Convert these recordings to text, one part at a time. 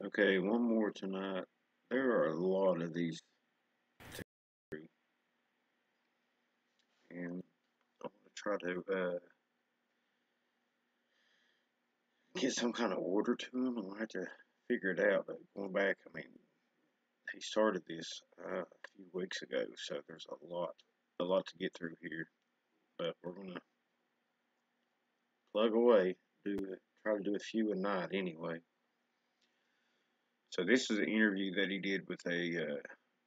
Okay, one more tonight. There are a lot of these, and I'm gonna try to get some kind of order to them. I'm gonna have to figure it out. But going back, I mean, he started this a few weeks ago, so there's a lot to get through here. But we're gonna plug away, try to do a few a night anyway. So this is an interview that he did with a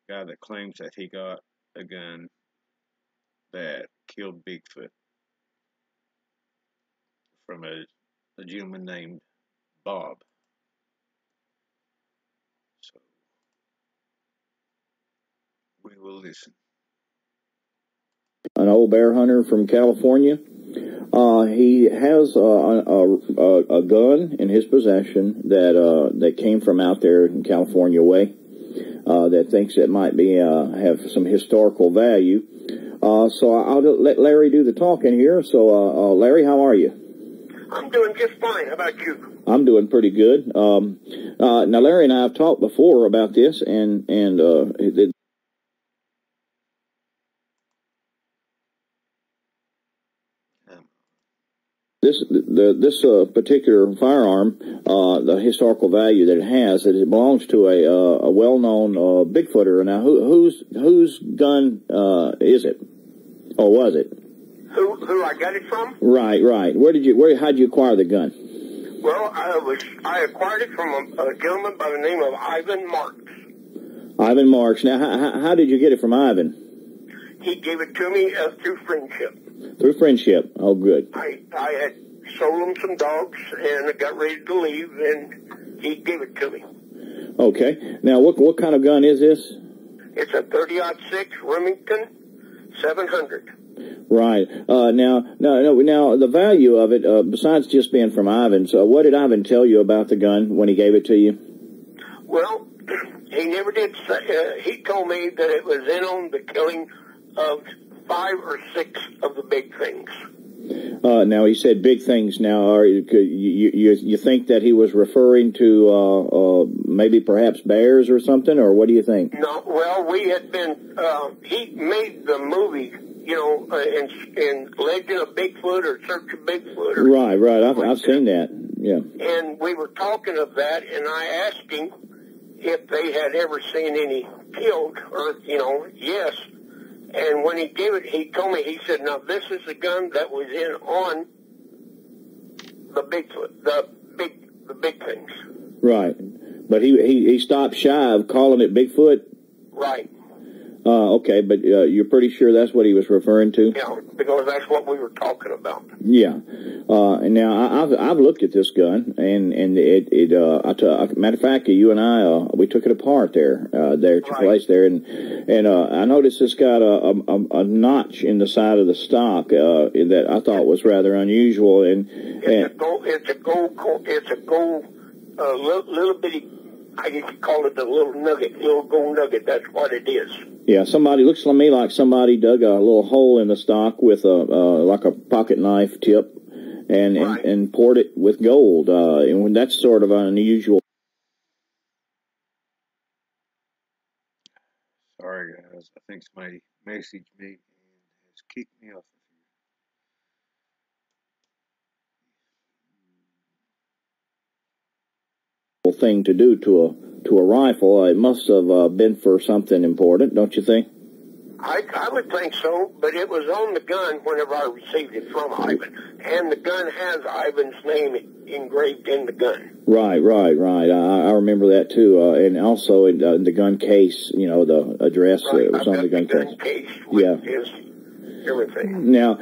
guy that claims that he got a gun that killed Bigfoot from a gentleman named Bob. So we will listen. An old bear hunter from California. He has a gun in his possession that came from out there in California way. That thinks it might be have some historical value. So I'll let Larry do the talking here. So Larry, how are you? I'm doing just fine. How about you? I'm doing pretty good. Now Larry and I have talked before about this, and this particular firearm, the historical value that it has, that it belongs to a well-known Bigfooter. Now, whose gun is it, or was it? Who I got it from? Right. How'd you acquire the gun? Well, I acquired it from a gentleman by the name of Ivan Marks. Ivan Marks. Now, how did you get it from Ivan? He gave it to me through friendship. Through friendship. Oh, good. I had sold him some dogs, and I got ready to leave, and he gave it to me. Okay. Now, what kind of gun is this? It's a 30-06 Remington 700. Right. Now, the value of it, besides just being from Ivan, so what did Ivan tell you about the gun when he gave it to you? Well, he never did say, he told me that it was in on the killing of 5 or 6 of the big things. Now, he said big things. Now, you think that he was referring to maybe perhaps bears or something, or what do you think? No, well, we had been, he made the movie, you know, in Legend of Bigfoot or Search of Bigfoot. Or right. I've seen that, yeah. And we were talking of that, and I asked him if they had ever seen any killed, or, you know, yes. And when he gave it, he told me, he said, now, this is the gun that was in on the Bigfoot, the big things. Right. But he stopped shy of calling it Bigfoot? Right. Okay, but you're pretty sure that's what he was referring to? Yeah, because that's what we were talking about. Yeah. Now I've looked at this gun, and matter of fact, you and I we took it apart there at your place there, and I noticed it's got a notch in the side of the stock that I thought was rather unusual, it's a gold little bitty. I guess you call it the little gold nugget. That's what it is. Yeah, looks to me like somebody dug a little hole in the stock with like a pocket knife tip, and poured it with gold. And that's sort of unusual. Sorry, guys. I think somebody messaged me and has kicked me off. Thing to do to a rifle. It must have been for something important, don't you think? I would think so, but it was on the gun whenever I received it from Ivan, and the gun has Ivan's name engraved in the gun. Right. I remember that too, and also in the gun case, you know, the address was on the gun case. Yeah. Everything. Now,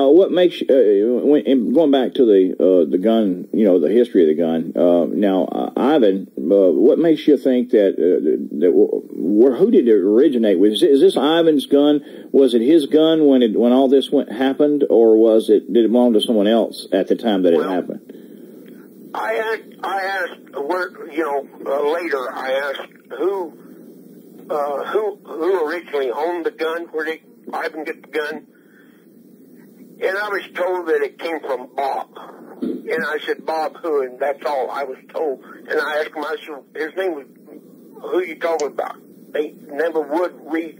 what makes going back to the gun, you know, the history of the gun. Now, Ivan, what makes you think that who did it originate with? Is this Ivan's gun? Was it his gun when all this happened, or did it belong to someone else at the time that it happened? I asked later. I asked who originally owned the gun. Where did Ivan get the gun? And I was told that it came from Bob. And I said, Bob who? And that's all I was told. And I asked him, I said, his name was, who you talking about? They never would read.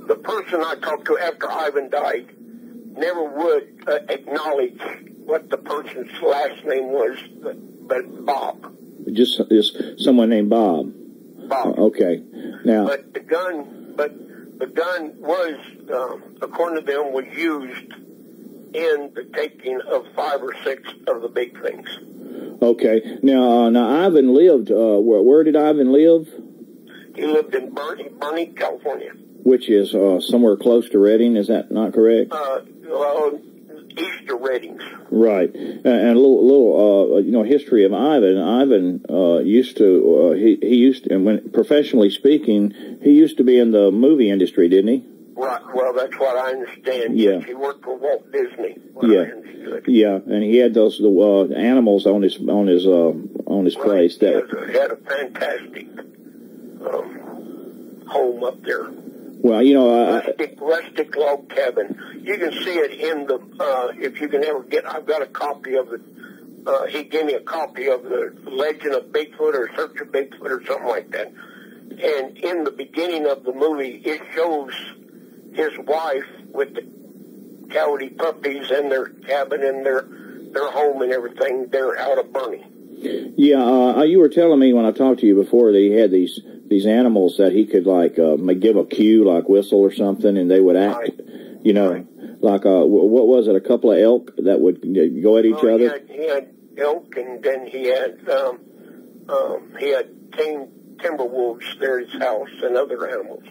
The person I talked to after Ivan died never would acknowledge what the person's last name was, but Bob. Just someone named Bob. Bob. Okay. Now. But the gun was, according to them, was used in the taking of 5 or 6 of the big things. Okay. Now Ivan lived. Where did Ivan live? He lived in Bernie, California. Which is somewhere close to Redding. Is that not correct? East of Reddings. Right. And a little history of Ivan. Ivan used to he used to, and when professionally speaking, he used to be in the movie industry, didn't he? Right. Well, that's what I understand. Yeah. Yes, he worked for Walt Disney. Yeah, and he had those animals on his place. He had a fantastic home up there. Well, Rustic log cabin. You can see it in the, if you can ever get, I've got a copy of it. He gave me a copy of the Legend of Bigfoot or Search of Bigfoot or something like that. And in the beginning of the movie, it shows his wife with the coyote puppies and their cabin and their home and everything. They're out of Bernie. Yeah, you were telling me when I talked to you before that he had these animals that he could give a cue, like whistle or something, and they would act. Right. Like what was it? A couple of elk that would go at each other. He had elk, and then he had tame timber wolves there at his house and other animals.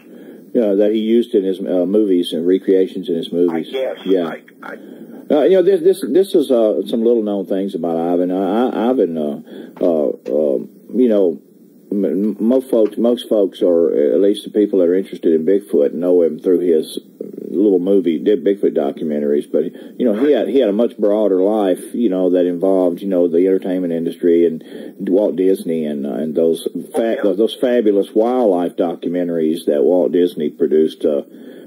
Yeah, that he used in his movies and recreations in his movies. I guess. Yeah. This is some little known things about Ivan. Ivan, most folks, or at least the people that are interested in Bigfoot, know him through his little Bigfoot documentaries. But he had a much broader life, that involved, the entertainment industry and Walt Disney and those fabulous wildlife documentaries that Walt Disney produced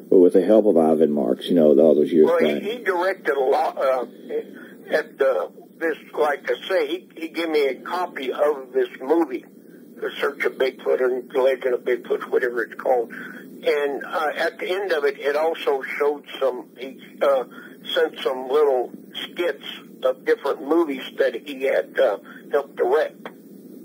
with the help of Ivan Marks, all those years back. Well, he directed a lot at this. Like I say, he gave me a copy of this movie, The Search of Bigfoot or The Legend of Bigfoot, whatever it's called. And at the end of it, it also showed he sent some little skits of different movies that he had helped direct.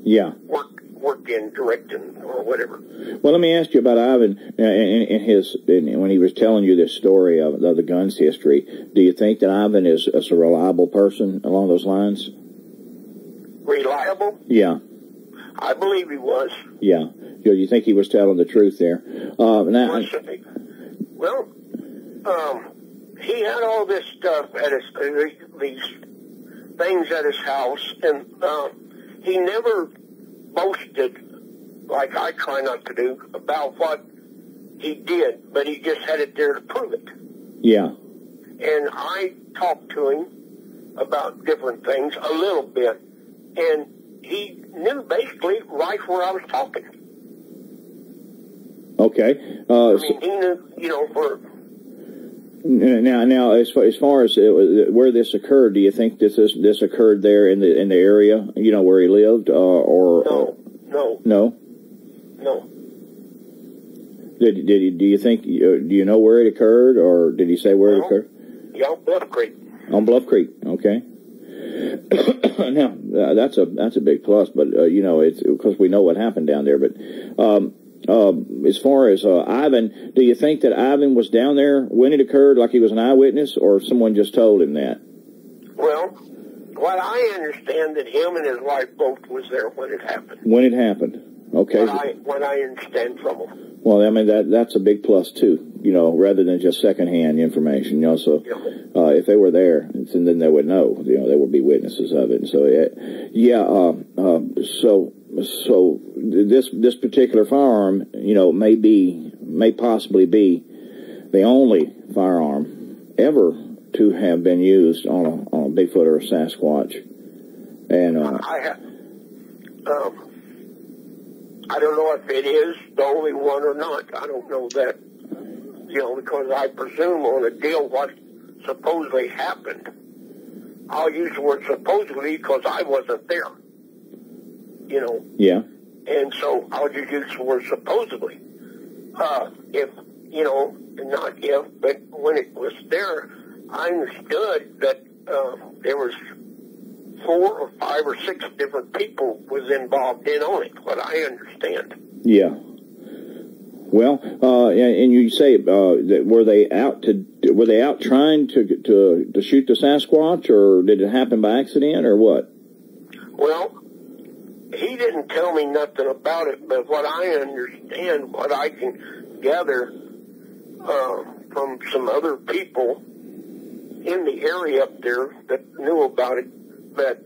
Yeah. Work in directing or whatever. Well, let me ask you about Ivan and when he was telling you this story of the gun's history. Do you think that Ivan is a reliable person along those lines? Reliable? Yeah. I believe he was. Yeah. Do you think he was telling the truth there? He had all this stuff at these things at his house, and he never boasted, like I try not to do, about what he did, but he just had it there to prove it. Yeah. And I talked to him about different things a little bit, and he knew basically right where I was talking. Okay. He knew, where. Now, as far as where this occurred, do you think this occurred there in the area, where he lived, or no? Do you think? Do you know where it occurred, or did he say where it occurred? Yeah, on Bluff Creek. On Bluff Creek, okay. Now that's a big plus, but it's because we know what happened down there. But as far as Ivan, do you think that Ivan was down there when it occurred, like he was an eyewitness, or someone just told him that? Well, what I understand that him and his wife both was there when it happened. When it happened, okay. What I understand from them. Well, I mean that's a big plus too, rather than just secondhand information. So if they were there, then they would know. They would be witnesses of it. And so so this particular firearm, may possibly be the only firearm ever to have been used on a Bigfoot or a Sasquatch. And I don't know if it is the only one or not. I don't know that, because I presume on a deal what supposedly happened, I'll use the word supposedly because I wasn't there, you know. Yeah. And so I'll just use the word supposedly. If, you know, not if, but when it was there, I understood that there was 4 or 5 or 6 different people was involved in on it, what I understand. Yeah. Well, and you say that were they out trying to shoot the Sasquatch, or did it happen by accident, or what? Well, he didn't tell me nothing about it, but what I understand, what I can gather from some other people in the area up there that knew about it, that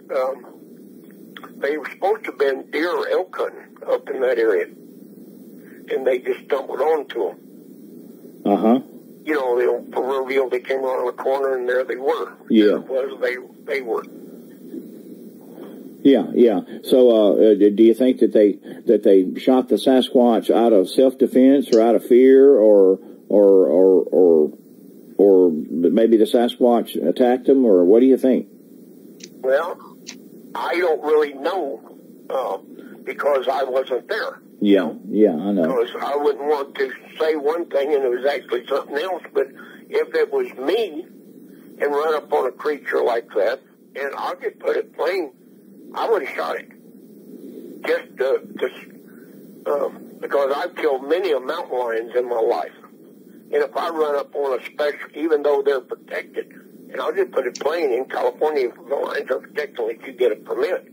they were supposed to have been deer or elk hunting up in that area, and they just stumbled onto them. Uh-huh. You know, the proverbial, they came around the corner and there they were. Yeah. There it was, they were. Yeah. So, do you think that they shot the Sasquatch out of self-defense or out of fear, or maybe the Sasquatch attacked them, or what do you think? Well, I don't really know because I wasn't there. Yeah, I know. Because I wouldn't want to say one thing and it was actually something else. But if it was me and run up on a creature like that, and I'll just put it plain, I would have shot it. Just because I've killed many of mountain lions in my life. And if I run up on a special, even though they're protected, and I'll just put it plain, in California, the lions are protected unless you get a permit.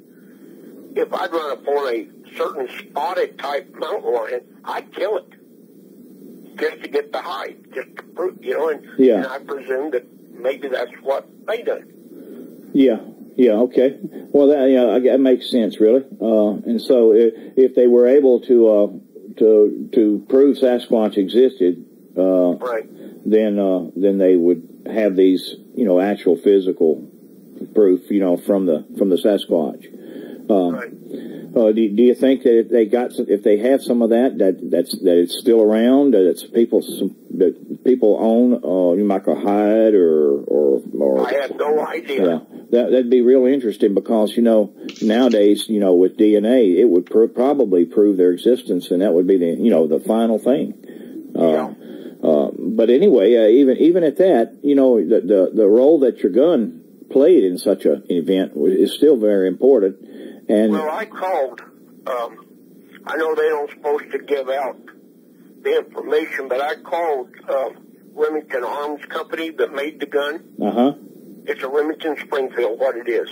If I'd run up on a certain spotted type mountain lion, I'd kill it. Just to get the hide, just to prove, you know, and I presume that maybe that's what they done. Yeah, okay. Well, that makes sense, really. And so if they were able to prove Sasquatch existed, right, then they would have these, you know, actual physical proof, you know, from the Sasquatch. right. Do you think that if they have some of that it's still around, that people own, you might go hide or I have no idea. Yeah, that'd be real interesting, because, you know, nowadays, you know, with DNA, it would probably prove their existence, and that would be the final thing. But anyway, even at that, you know, the role that your gun played in such an event is still very important. And well, I called. I know they don't supposed to give out the information, but I called Remington Arms Company that made the gun. Uh-huh. It's a Remington Springfield, what it is.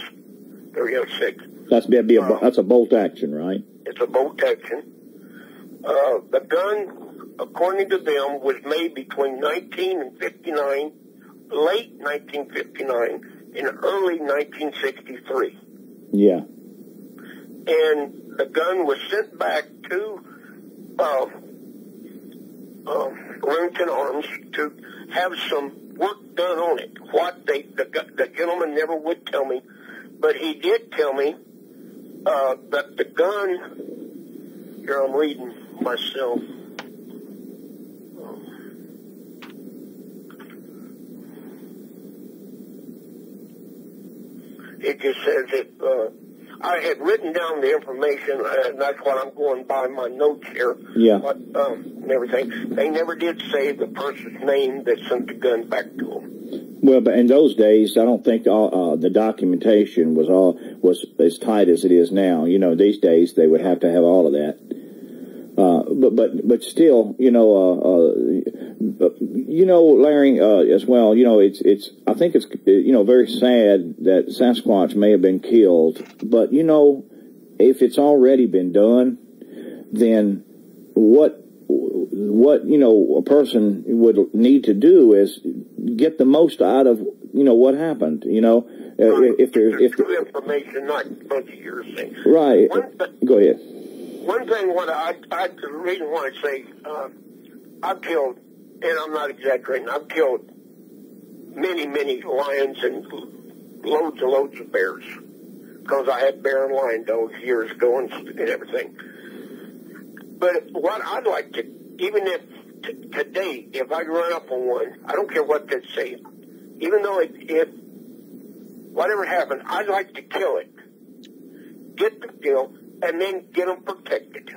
306. That's a bolt action, right? It's a bolt action. The gun, according to them, was made between 1959, late 1959, and early 1963. Yeah. And the gun was sent back to Remington Arms to have some work done on it. What the gentleman never would tell me, but he did tell me that the gun. Here, I'm reading myself. It just says it. I had written down the information, and that's what I'm going by my notes here. Yeah. But, and everything. They never did say the person's name that sent the gun back to them. Well, but in those days, I don't think the documentation was as tight as it is now. You know, these days they would have to have all of that. But still, you know, Larry, as well, you know, I think it's, you know, very sad that Sasquatch may have been killed, but, you know, if it's already been done, then what, you know, a person would need to do is get the most out of, you know, what happened, you know, if there's true information, not a bunch of hearsay. Right. Go ahead. One thing, the reason why I say, I've killed, and I'm not exaggerating, I've killed many, many lions and loads and loads of bears. Because I had bear and lion dogs years ago and everything. But what I'd like to, even if today, if I run up on one, I don't care what they'd say, even though whatever happened, I'd like to kill it, get the kill, and then get them protected.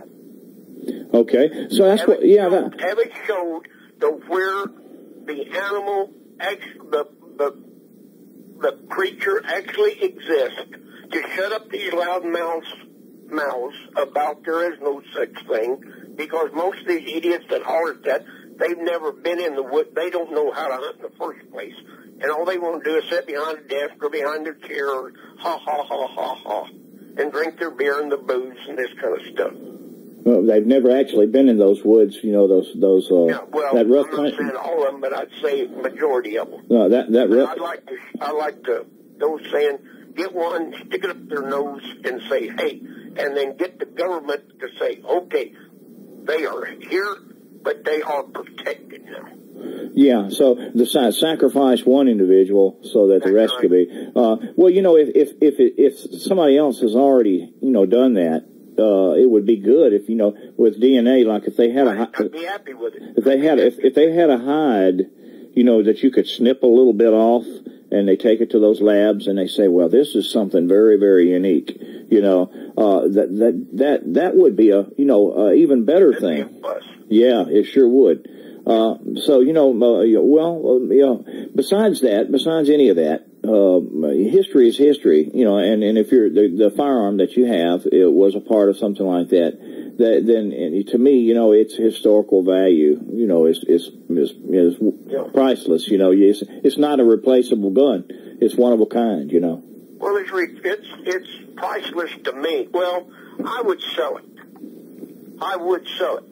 Okay, so that's what. Yeah, have it showed to where the animal, the creature actually exists. To shut up these loud mouths about there is no such thing, because most of these idiots that holler that, they've never been in the wood. They don't know how to hunt in the first place. And all they want to do is sit behind a desk or behind their chair or ha, ha, ha, ha, ha, and drink their beer and the booze and this kind of stuff. Well, they've never actually been in those woods, you know, those yeah, well, that rough I'm not saying all of them, but I'd say majority of them. No, that rough. I like to, those saying, get one, stick it up their nose and say, hey, and then get the government to say, okay, they are here, but they are protected now. Yeah, so the sacrifice one individual so that the rest could be. Well, you know, if somebody else has already, you know, done that, it would be good if, you know, with DNA, like if they had I'd be happy with it. If they had a hide, you know, that you could snip a little bit off, and they take it to those labs and they say, well, this is something very, very unique. You know, that would be a, you know, even better thing. Yeah, it sure would. So, you know, besides any of that, history is history, you know, and if you're, the firearm that you have, it was a part of something like that, then to me, you know, its historical value, you know, is priceless, you know, it's not a replaceable gun. It's one of a kind, you know. Well, it's priceless to me. Well, I would sell it.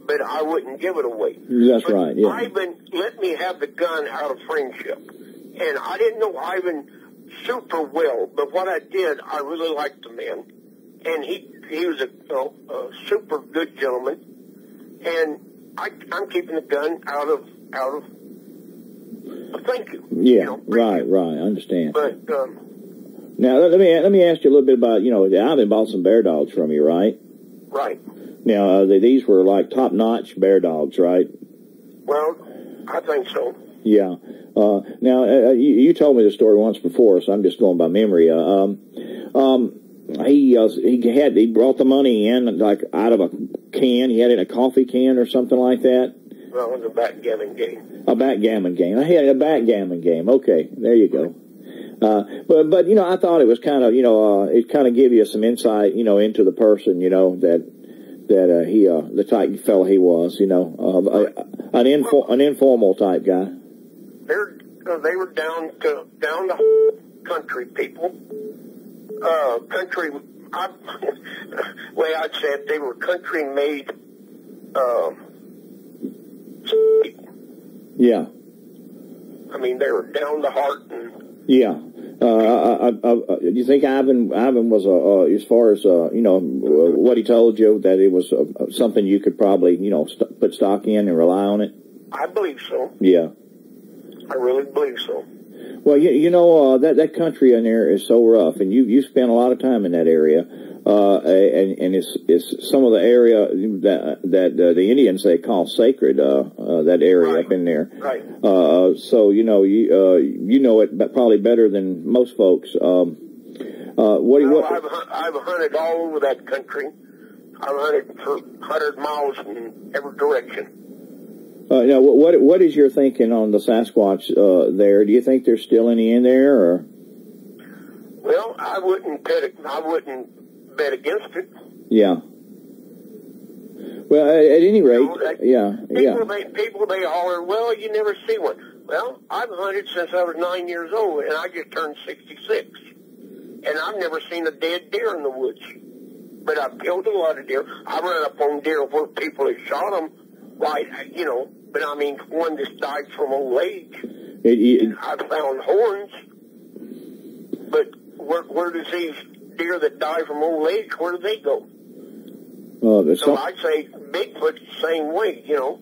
But I wouldn't give it away. That's right, yeah. Ivan let me have the gun out of friendship. And I didn't know Ivan super well, but what I did, I really liked the man. And he was a super good gentleman. And I'm keeping the gun out of thank you. Yeah, you know, right, I understand. But, now, let me ask you a little bit about, you know, Ivan bought some bear dogs from you, right? Right. Now, these were like top-notch bear dogs, right? Well, I think so. Yeah. Now, you told me the story once before, so I'm just going by memory. He brought the money in like out of a can. He had it in a coffee can or something like that. Well, it was a backgammon game. A backgammon game. I had a backgammon game. Okay, there you go. But you know, I thought it was kind of, you know, it kind of gave you some insight, you know, into the person, you know, that he the type fellow he was, you know, an informal type guy. They were down the country people. Country. Way I'd say it, they were country made. Yeah. I mean, they were down the heart and. Yeah. Do you think Ivan was, as far as, you know, what he told you, that it was something you could probably, you know, put stock in and rely on it? I believe so. Yeah. I really believe so. Well, you know, that country in there is so rough, and you spent a lot of time in that area, and it's some of the area that the Indians, they call sacred, that area right. Up in there. Right. So, you know, you know it probably better than most folks. I've hunted all over that country. I've hunted for 100 miles in every direction. Now, what is your thinking on the Sasquatch there? Do you think there's still any in there, or? Well, I wouldn't bet against it. Yeah. Well, at any rate, you know, people they holler, well, you never see one. Well, I've hunted since I was 9 years old, and I just turned 66, and I've never seen a dead deer in the woods. But I've killed a lot of deer. I run up on deer where people have shot them, right? You know. But I mean, one just died from old age. I found horns. But where does these deer that die from old age, where do they go? So I'd say Bigfoot's the same way, you know.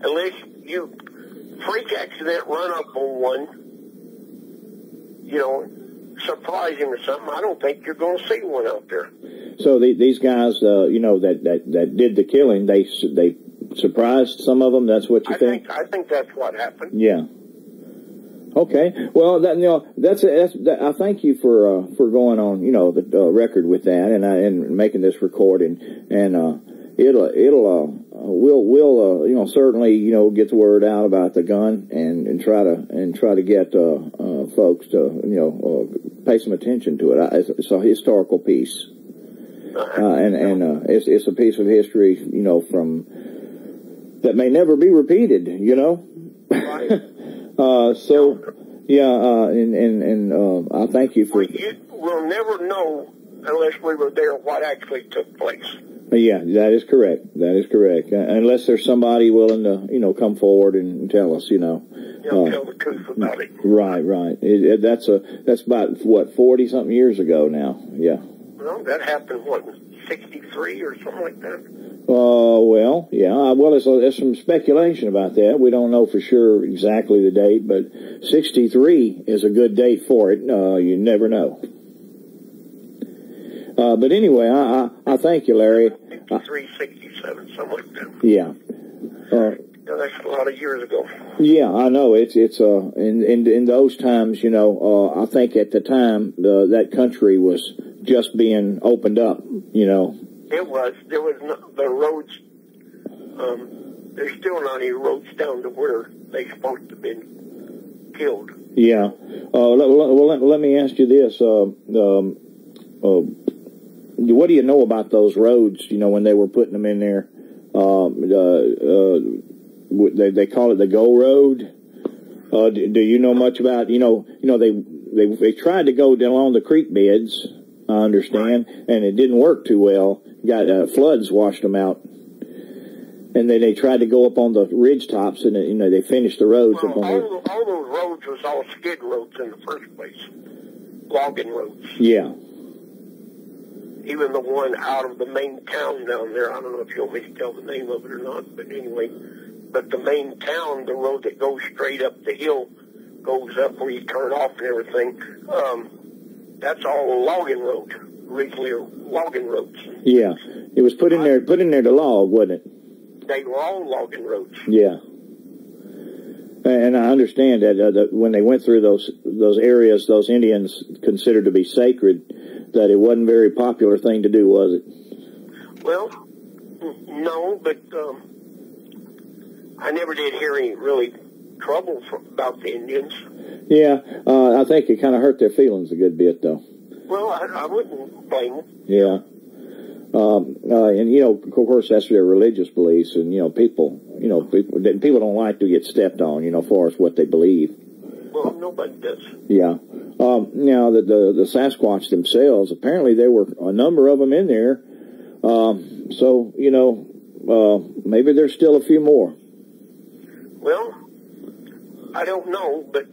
Unless you freak accident run up on one, you know, surprise him or something, I don't think you're going to see one out there. So these guys, you know, that did the killing, they surprised some of them. That's what you think? I think that's what happened. Yeah. Okay. Well, I thank you for going on, the record with that and making this recording, and we'll certainly, get the word out about the gun and try to get folks to pay some attention to it. It's a historical piece, and it's a piece of history, from that may never be repeated, Right. I thank you for. We'll never know unless we were there what actually took place. Yeah, that is correct. Unless there's somebody willing to, come forward and tell us, Tell the truth about it. Right. That's about 40-something years ago now. Yeah. Well, that happened, 63 or something like that? Well, yeah. Well, there's some speculation about that. We don't know for sure exactly the date, but 63 is a good date for it. You never know. But anyway, I thank you, Larry. 63, 67, something like that. Yeah. That's a lot of years ago. Yeah, I know. It's in those times, I think at the time that country was just being opened up, It was. There was the roads. There's still not any roads down to where they supposed to have been killed. Yeah. Let me ask you this. What do you know about those roads? When they were putting them in there, they call it the Go Road. Do you know much about? They tried to go down along the creek beds. I understand, right. And it didn't work too well. Got floods washed them out, and then they tried to go up on the ridge tops, and they finished the roads. Well, all those roads was all skid roads in the first place, logging roads. Yeah. Even the one out of the main town down there, I don't know if you want me to tell the name of it or not, but anyway, but the main town, the road that goes straight up the hill, goes up where you turn off and everything, that's all a logging road, originally logging roads. Yeah, it was put in there to log, wasn't it? They were all logging roads. Yeah. And I understand that when they went through those areas, those Indians considered to be sacred, that it wasn't a very popular thing to do, was it? Well, no, but I never did hear any really trouble about the Indians. Yeah, I think it kind of hurt their feelings a good bit, though. Well, I wouldn't blame them. Yeah. And of course, that's their religious beliefs, and people don't like to get stepped on, as far as what they believe. Well, nobody does. Yeah. Now the Sasquatch themselves, apparently there were a number of them in there. So maybe there's still a few more. Well, I don't know, but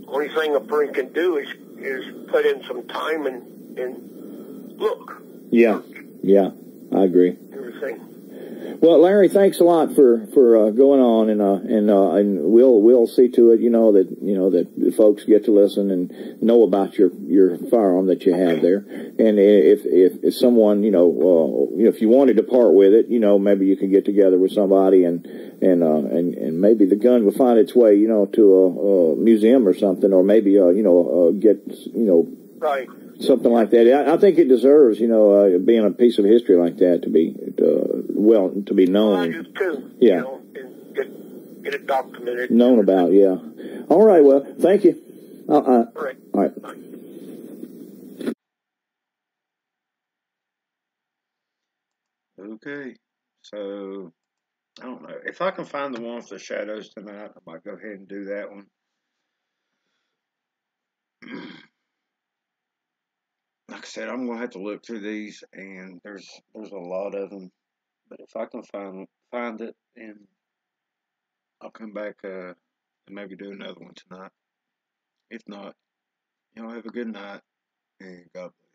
only thing a person can do is put in some time and look. Yeah, I agree. Everything. Well, Larry, thanks a lot for going on, and we'll see to it, that the folks get to listen and know about your firearm that you have there. And if someone, if you wanted to part with it, maybe you can get together with somebody and maybe the gun will find its way, to a museum or something, or maybe get right. Something like that. I think it deserves, being a piece of history like that to be known. I do too. Yeah. And get it documented. Known about, yeah. All right, well, thank you. All right. All right. Bye. Okay, so I don't know. If I can find the one with the shadows tonight, I might go ahead and do that one. Like I said, I'm gonna have to look through these, and there's a lot of them. But if I can find it, and I'll come back and maybe do another one tonight. If not, have a good night, and God bless.